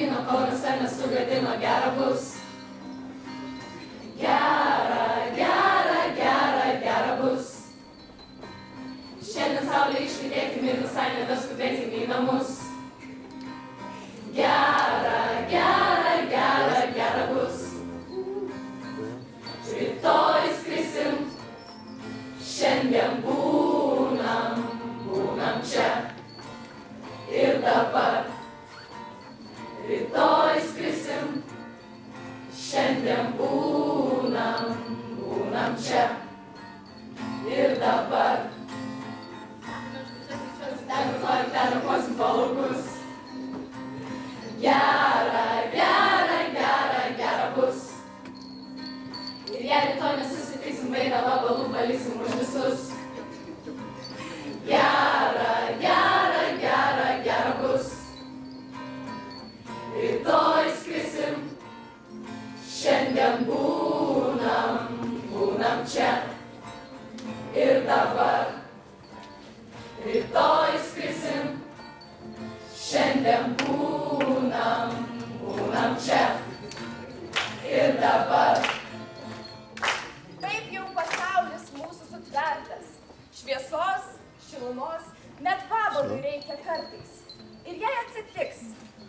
vyno taurės ar nesugadino, gera bus. Gera, gera, gera, gera bus. Šiandien saulė išlydėkim ir visai nebeskubėkim į namus. Gera, gera, gera, gera bus. Rytoj skrisim, šiandien būnam čia ir dabar. Rytoj skrisim, šiandien būnam čia ir dabar. Ten nukosim po laukus. Gera, gera, gera, gera bus. Ir jei rytoj nesusitiksim, vėliavą balų valysim už visus. Gera, gera, gera, gera bus. Rytoj skrisim, šiandien būnam čia ir dabar. Rytoj skrisim, šiandien būnam čia ir dabar. Taip jau pasaulis mūsų sutvertas. Šviesos, šilumos, net vabalui reikia kartais. Ir jei atsitiks,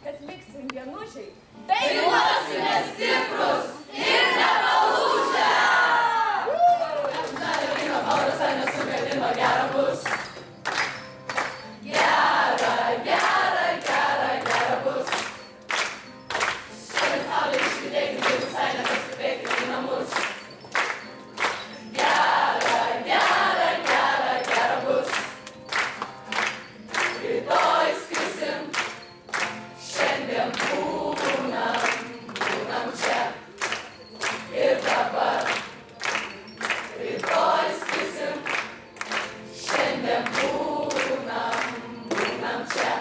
kad liksim vienužiai, dainuosime stiprus ir nepalūžę. Dar vyno taurės ar nesugadino, gera bus. Gera, gera, gera, gera bus. Šiandien saulė išlydėkim ir visai nebeskubėkim į namus. Gera, gera, gera, gera bus. Rytoj skrisim, šiandien būnam čia ir dabar. Rytoj skrisim, šiandien būnam čia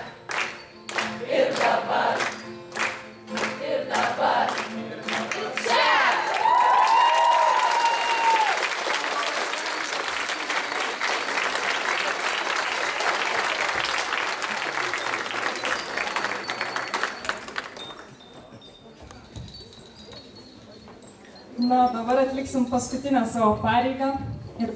ir dabar. Ir dabar. Čia! Na, dabar atliksim paskutinę savo pareigą ir